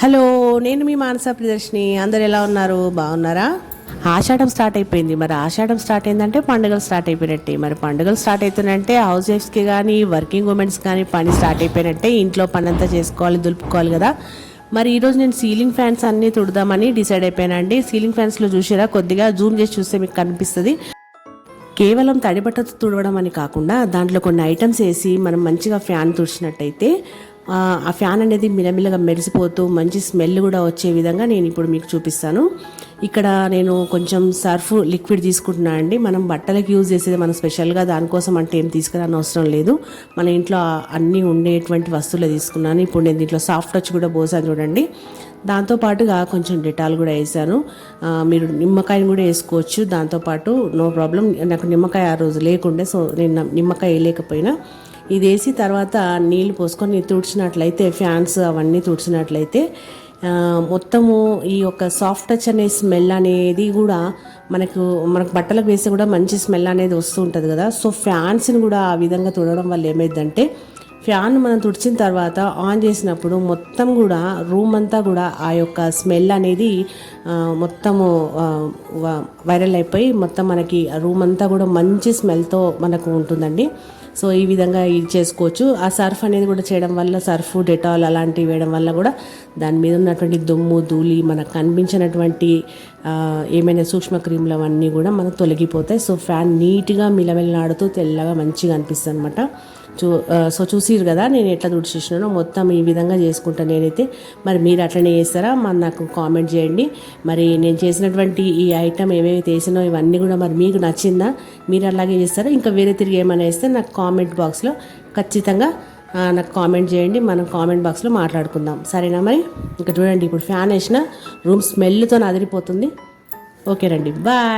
Hello, నేను మీ మానస ప్రియదర్శిని. అందరు ఎలా ఉన్నారు? బాగున్నారా? ఆషాఢం స్టార్ట్ అయిపోయింది. మరి ఆషాఢం స్టార్ట్ అయిందంటే పండుగలు స్టార్ట్ అయిపోయినట్టే. మరి పండుగలు స్టార్ట్ అవుతున్నాయంటే హౌస్ వైఫ్స్కి కానీ వర్కింగ్ ఉమెన్స్ కానీ పని స్టార్ట్ అయిపోయినట్టే. ఇంట్లో పని అంతా చేసుకోవాలి, దులుపుకోవాలి కదా. మరి ఈరోజు నేను సీలింగ్ ఫ్యాన్స్ అన్నీ తుడదామని డిసైడ్ అయిపోయానండి. సీలింగ్ ఫ్యాన్స్లో చూసారా, కొద్దిగా జూమ్ చేసి చూస్తే మీకు కనిపిస్తుంది. కేవలం తడిబట్టతో తుడవడం అని కాకుండా దాంట్లో కొన్ని ఐటమ్స్ వేసి మనం మంచిగా ఫ్యాన్ తుడిచినట్టయితే ఆ ఫ్యాన్ అనేది మిలమిలగా మెరిసిపోతూ మంచి స్మెల్ కూడా వచ్చే విధంగా నేను ఇప్పుడు మీకు చూపిస్తాను. ఇక్కడ నేను కొంచెం సర్ఫ్ లిక్విడ్ తీసుకుంటున్నాను అండి. మనం బట్టలకు యూజ్ చేసేది మనం స్పెషల్గా దానికోసం అంటే ఏం తీసుకురాని అవసరం లేదు. మన ఇంట్లో అన్నీ ఉండేటువంటి వస్తువులు తీసుకున్నాను. ఇప్పుడు నేను దీంట్లో సాఫ్ట్ టచ్ కూడా పోసాను చూడండి. దాంతోపాటుగా కొంచెం డెటాల్ కూడా వేసాను. మీరు నిమ్మకాయని కూడా వేసుకోవచ్చు దాంతోపాటు, నో ప్రాబ్లం. నాకు నిమ్మకాయ ఆ రోజు లేకుండే, సో నేను నిమ్మకాయ వేయలేకపోయినా ఇది వేసి తర్వాత నీళ్ళు పోసుకొని తుడిచినట్లయితే, ఫ్యాన్స్ అవన్నీ తుడిచినట్లయితే మొత్తము ఈ యొక్క సాఫ్ట్ టచ్ అనే స్మెల్ అనేది కూడా మనకు బట్టలకు వేస్తే కూడా మంచి స్మెల్ అనేది వస్తూ ఉంటుంది కదా. సో ఫ్యాన్స్ని కూడా ఆ విధంగా తుడవడం వల్ల ఏమైందంటే, ఫ్యాన్ మనం తుడిచిన తర్వాత ఆన్ చేసినప్పుడు మొత్తం కూడా రూమ్ అంతా కూడా ఆ యొక్క స్మెల్ అనేది మొత్తము వైరల్ అయిపోయి మొత్తం మనకి రూమ్ అంతా కూడా మంచి స్మెల్తో మనకు ఉంటుందండి. సో ఈ విధంగా ఇది చేసుకోవచ్చు. ఆ సర్ఫ్ అనేది కూడా చేయడం వల్ల, సర్ఫ్ డెటాల్ అలాంటివి వేయడం వల్ల కూడా దాని మీద ఉన్నటువంటి దుమ్ము ధూళి మనకు కనిపించినటువంటి ఏమైనా సూక్ష్మ క్రిములు అవన్నీ కూడా మనకు తొలగిపోతాయి. సో ఫ్యాన్ నీట్గా మిలమిలలాడుతూ తెల్లగా మంచిగా అనిపిస్తుంది అనమాట. సో చూసిరు కదా నేను ఎట్లా తుడిచేసినానో, మొత్తం ఈ విధంగా చేసుకుంటాను నేనైతే. మరి మీరు అట్లనే చేస్తారా? మరి నాకు కామెంట్ చేయండి. మరి నేను చేసినటువంటి ఈ ఐటమ్ ఏమేమి వేసినో ఇవన్నీ కూడా మరి మీకు నచ్చిందా? మీరు అలాగే చేస్తారా? ఇంకా వేరే తిరిగి ఏమైనా వేస్తే నాకు కామెంట్ బాక్స్లో ఖచ్చితంగా నాకు కామెంట్ చేయండి. మనం కామెంట్ బాక్స్లో మాట్లాడుకుందాం, సరేనా? మరి ఇంకా చూడండి, ఇప్పుడు ఫ్యాన్ వేసిన రూమ్ స్మెల్తో అదిరిపోతుంది. ఓకేనండి, బాయ్.